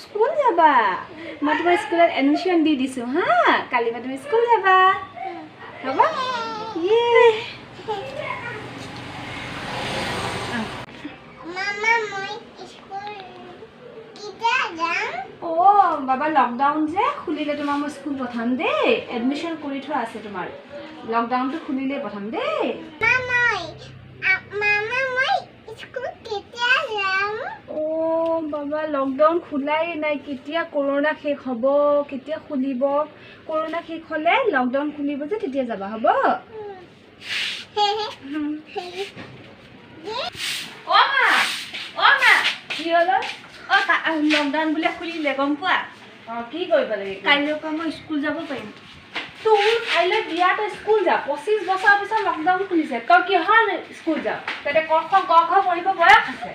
School যাবা মই তোমাৰ স্কুলত এডমিশ্যন দি দিছোঁ হা কালি মই তুমি স্কুল যাবা হ'ব ইয়ে মামা মই স্কুল কিটা যাম বাবা লকডাউন যে খুলিলে তোমাক মই স্কুল পঠাম দেই এডমিশ্যন কৰি থোৱা আছে তোমাৰ লকডাউনটো খুলিলে পঠাম দেই মামা মই স্কুল কিটা যাম বাবা লকডাউন খোলাই নাই কেতিয়া কৰোণা শেষ হ'ব কেতিয়া খুলিব কৰোণা শেষ হ'লে লকডাউন খুলিব যে তেতিয়া যাবা হ'ব কি হ'ল লকডাউন বোলে খুলিলে গম পোৱা কি কৰিব লাগে কাইলৈৰ পৰা মই স্কুল যাব পাৰিম তোৰ কাইলৈ বিয়া তই স্কুল যা 25 বছৰ পিছত লকডাউন খুলিছে তই কিহৰ স্কুল যা তই ক খ গ ঘ পঢ়িব বয়স আছে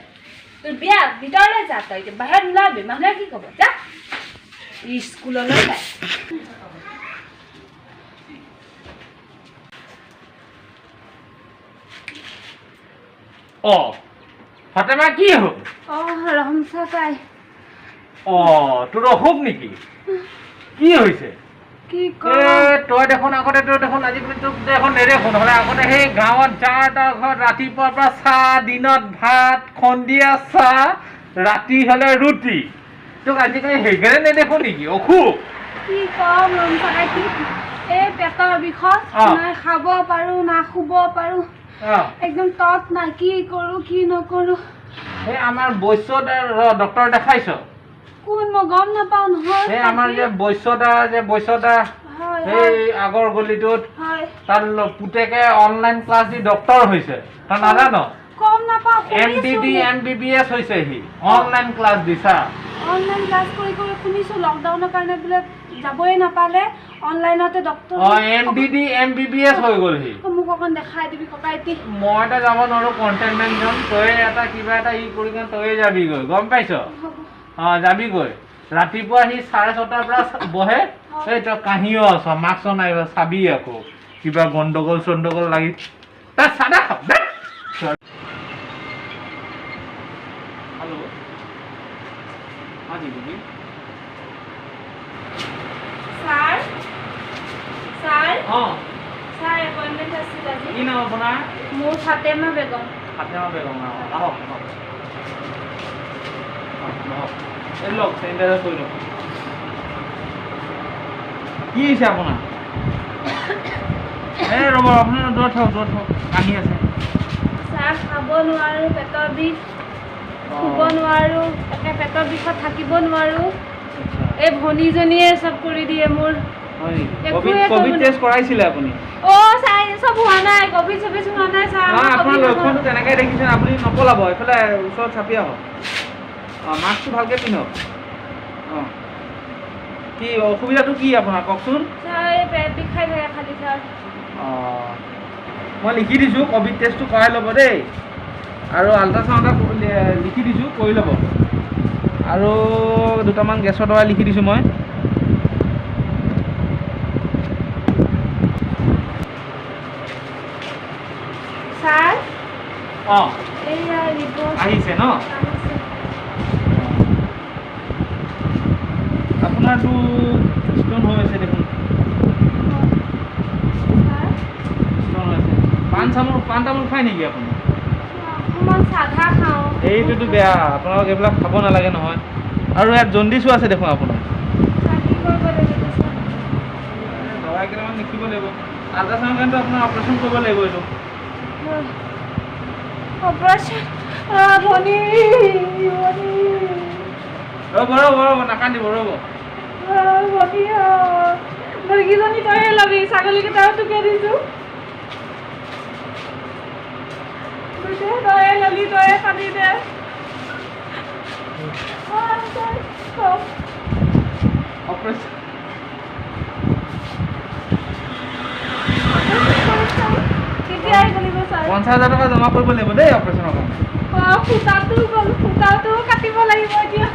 তোৰ বিয়া ভিতৰলৈ যা তই এতিয়া বাহিৰত ওলাবি মানুহে কি ক'ব যা স্কুললৈ যায় ফাতেমা কি হ'ল ৰমচা কাই তোৰ অসুখ নেকি কি হৈছে কি তই দেখোন আগতে তই দেখোন আজিকালি তোক দেখোন নেদেখোন নহ'লে আগতে সেই গাঁৱত যাৰ তাৰ ঘৰত ৰাতিপুৱাৰ পৰা চাহ দিনত ভাত সন্ধিয়া চাহ ৰাতি হ'লে ৰুটি তোক আজিকালি সেইকাৰণে নেদেখোঁ নেকি অসুখ কি কম ৰমচা কাই কি এই পেটৰ বিষত নাই খাব পাৰোঁ না শুব পাৰোঁ একদম তত নাই কি কৰোঁ কি নকৰোঁ এই আমাৰ বৈশ্যদা ডক্তৰ দেখাইছ কোন মই গম নাপাওঁ নহয় এই আমাৰ যে বৈশ্যদা সেই আগৰ গলিটোত তাৰ পুতেকে অনলাইন ক্লাছ দি ডক্তৰ হৈছে তই নাজান গম নাপাওঁ MBBS হৈছে সি অনলাইন ক্লাছ দিছা অনলাইন ক্লাছ কৰি কৰি শুনিছোঁ লকডাউনৰ কাৰণে বোলে যাবই নাপালে অনলাইনতে ডক্তৰ MBBS হৈ গ'ল সি মোক অকণ দেখাই দিবি ককাইটি মই এটা যাব নোৱাৰোঁ কণ্টেইনমেণ্ট জন তই এটা কিবা এটা কৰি কিনে তয়ে যাবিগৈ গম পাইছ যাবিগৈ ৰাতিপুৱা সি 6:30 পৰা বহে এই তই কাহিও আছ মাস্ক নাই চাবি আকৌ কিবা গণ্ডগোল চণ্ডগোল লাগি তই চাদা খাব দে হেল্ল' আজি বুজি ছাৰ অঁ ছাৰ এপইণ্টমেণ্ট আছিল আজি কি নাম আপোনাৰ মোৰ ফাতেমা বেগম আহক এই লওক চেনিটাইজাৰ কৰি লওক কি হৈছে আপোনাৰ এই ৰ'ব আপোনাৰ দূৰত থওক কাহি আছে চাহ খাব নোৱাৰোঁ পেটৰ বিষ শুব নোৱাৰোঁ তাকে পেটৰ বিষত থাকিব নোৱাৰোঁ এই ভনীজনীয়ে চব কৰি দিয়ে মোৰ কভিড টেষ্ট কৰাইছিলে আপুনি চাই চব হোৱা নাই কভিড চভিড হোৱা নাই ছাৰ আপোনাৰ লক্ষণটো তেনেকৈ দেখিছেন আপুনি নপলাব এইফালে ওচৰত চাপি আহক মাস্কটো ভালকৈ পিন্ধক কি অসুবিধাটো কি আপোনাৰ কওকচোন ছাৰ এই পেট বিষাই থাকে খালি ছাৰ মই লিখি দিছোঁ কভিড টেষ্টটো কৰাই ল'ব দেই আৰু আল্ট্ৰাচাউণ্ড লিখি দিছোঁ কৰি ল'ব আৰু দুটামান গেছৰ দৱাই লিখি দিছোঁ মই ছাৰ এইয়া ৰিপৰ্ট আহিছে ন আপোনাৰতো ষ্ট'ন হৈ আছে দেখোন ষ্ট'ন হৈছে পাণ তামোল খায় নেকি আপুনি অকণমান চাধা খাওঁ এইটোতো বেয়া আপোনালোক এইবিলাক খাব নালাগে নহয় আৰু ইয়াত জণ্ডিছো আছে দেখোন আপোনাৰ কি কৰিব লাগিব ছাৰ দৱাই কেইটামান লিখিব লাগিব আল্ট্ৰাচাউণ্ড কাৰণেতো আপোনাৰ অপাৰেশ্যন কৰিব লাগিব এইটো অপাৰেশ্যন ভনী ৰ'ব নাকান্দিব ৰ'ব ভনী মুৰ্গীজনী তয়ে ল'বি ছাগলীকেইটাও তোকে দিছোঁ তয়ে ল'লি তয়ে পাতি দে অপাৰেশ্যন 50,000 টকা জমা কৰিব লাগিব দেই অপাৰেশ্যনৰ কাৰণে ফুটাটো কাটিব লাগিব এতিয়া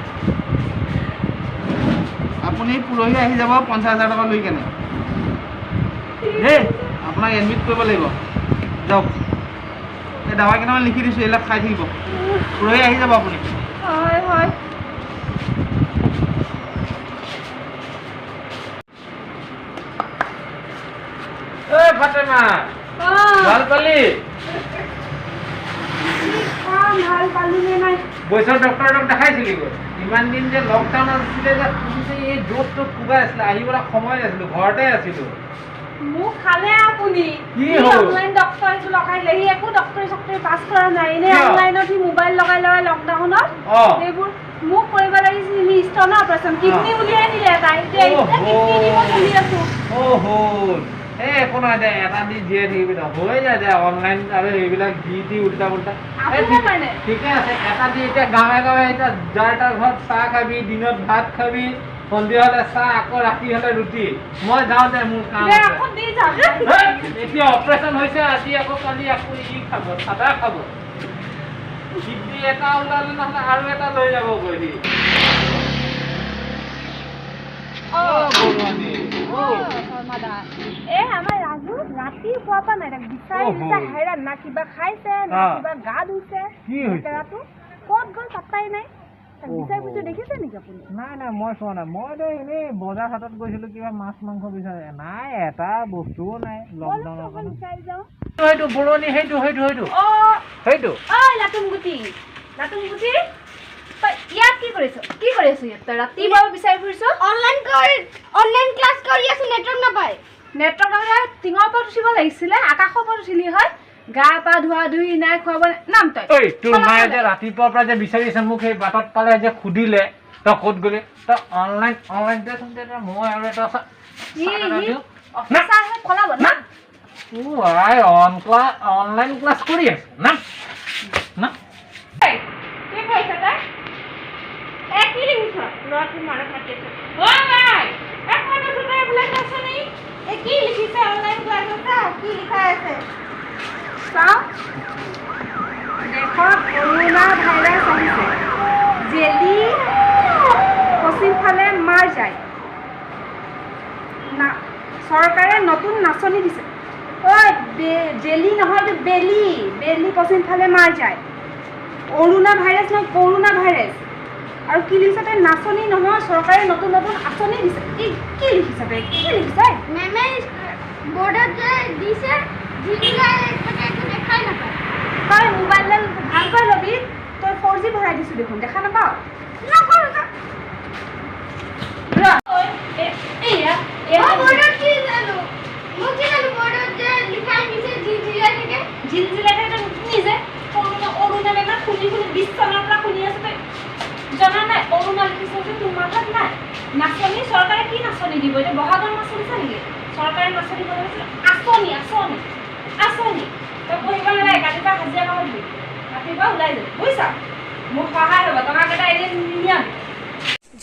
আপুনি পৰহি আহি যাব 50,000 টকা লৈ কেনে দেই আপোনাক এডমিট কৰিব লাগিব যাওক এই দাৱা কেইটামান লিখি দিছোঁ এইবিলাক খাই থাকিব পৰহি আহি যাব আপুনি হয় হয় ফাতেমা অ', ভাল পালি ভাল পালো নে নাই? বৈশৰ ডক্টৰক দেখাইছিলি গৈ ইমান দিন যে লকডাউন আছিলে যে তুমি যে এই য'ত ত'ত কোবাই আছিলে আহিবলৈ সময় নাছিলো ঘৰতে আছিলো মোক খালে আপুনি কি হ'ল? অনলাইন ডক্টৰ এইটো লগাই দিলে সি একো ডক্টৰ পাছ কৰা নাই এনে কিয়? অনলাইনত সি মোবাইল লগাই লকডাউনত অ সেইবোৰ মোক কৰিব লাগিছিল সি ষ্টন অপাৰেশ্যন কিডনী উলিয়াই দিলে তাই এতিয়া কিডনী দিব চলি আছো একো নহয় দে এটা দি জীয়াই থাকিবি হৈ যায় দে অনলাইন আৰু এইবিলাক দি উল্টা পুল্টা আপোনাৰ কাৰণে ঠিকে আছে এটা দি এতিয়া গাঁৱে গাঁৱে এতিয়া যাৰ তাৰ ঘৰত চাহ খাবি দিনত ভাত খাবি সন্ধিয়া হলে চাহ আকৌ ৰাতি হলে ৰুটি মই যাওঁ দে মোৰ কাম দে আছে আকৌ দি যাম এতিয়া অপাৰেশ্যন হৈছে আজি আকৌ কালি আকৌ ই খাব চাদা খাব কিডনী এটা ওলালে নহলে আৰু এটা লৈ যাব গৈ সি আমাৰ ৰাজু ৰাতিপুৱাৰ পৰা নাই তাক বিচাৰি বিচাৰি হেৰান না কিবা খাইছে না কিবা গা ধুইছে লেতেৰাটো ক'ত গ'ল পাত্তাই নাই তাক বিচাৰি ফুৰিছে দেখিছে নেকি আপুনি নাই মই চোৱা নাই মইতো এনেই বজাৰ হাটত গৈছিলো কিবা মাছ মাংস বিচাৰে নাই এটা বস্তুও নাই লকডাউনৰ কাৰণে বিচাৰি যাওঁ সেইটো বুৰণি সেইটো লাটুমগুটি তই ইয়াত কি কৰিছ ইয়াত তই ৰাতিপুৱা বিচাৰি ফুৰিছ অনলাইন ক্লাছ কৰি আছো নেটৱৰ্ক নাপায় নেটৱৰ্ক নহ'লে টিঙৰ ওপৰত উঠিব লাগিছিলে আকাশৰ ওপৰত উঠিলি হয় গা পা ধোৱা ধুই নাই খুৱাব নাম তই ঐ তোৰ মায়ে যে ৰাতিপুৱাৰ পৰা যে বিচাৰি আছে মোক সেই বাটত পালে যে সুধিলে তই ক'ত গ'লি তই অনলাইন দেচোন দে মই আৰু এটা অফিচাৰ হৈ ফলাব না অনলাইন ক্লাছ কৰি আছে না কি কৰিছ তই কি লিখিছ ল'ৰাটো মাৰে মাতিছে কি লিখিছে অনলাইন ক্লাছত কি লিখা আছে চাওঁ দেশত কৰোণা ভাইৰাছ আহিছে জেলি পশ্চিম ফালে মাৰ যায় চৰকাৰে নতুন নাচনি দিছে জেলি নহয় বেলি পশ্চিম ফালে মাৰ যায় অৰুণা ভাইৰাছ নহয় কৰোণা ভাইৰাছ আৰু কি লিখিছে তই নাচনি নহয় চৰকাৰে নতুন নতুন আঁচনি দিছে কি লিখিছে তই কি লিখিছে মেমে বৰ্ডত যে দিছে যিবিলাক দেখাই নাপায় তই মোবাইলডাল ভালকৈ ল'বি তই 4G ভৰাই দিছোঁ দেখোন দেখা নাপাৱ বৰ্ডত কি জানো মোক কি জানো বৰ্ডত যে লিখা দিছে জিলাই থাকে নিজে অৰুণা বেমাৰ শুনি 20 চনৰ পৰা শুনি আছো তই জনা নাই অৰুণা লিখিছে যে তোৰ মাথাত নাই নাচনি চৰকাৰে কি নাচনি দিব এতিয়া বহাগৰ মাছ দিছে নেকি চৰকাৰে নাচনি দিব আঁচনি তই পঢ়িব নালাগে ৰাতিপুৱা হাজিৰা নহ'বি ৰাতিপুৱা ওলাই যাবি বুজিছা মোক সহায় হ'ব টকাকেইটা এদিন নিনিয়াবি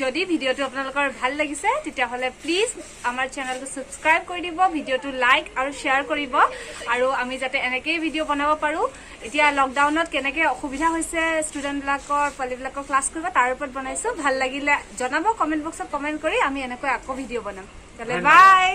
যদি ভিডিঅ'টো আপোনালোকৰ ভাল লাগিছে তেতিয়াহ'লে প্লিজ আমাৰ চেনেলটো ছাবস্ক্ৰাইব কৰি দিব ভিডিঅ'টো লাইক আৰু শ্বেয়াৰ কৰিব আৰু আমি যাতে এনেকেই ভিডিঅ' বনাব পাৰোঁ এতিয়া লকডাউনত কেনেকৈ অসুবিধা হৈছে ষ্টুডেণ্টবিলাকৰ পোৱালিবিলাকৰ ক্লাছ কৰিব তাৰ ওপৰত বনাইছোঁ ভাল লাগিলে জনাব কমেণ্ট বক্সত কমেণ্ট কৰি আমি এনেকৈ আকৌ ভিডিঅ' বনাম তেতিয়াহ'লে বাই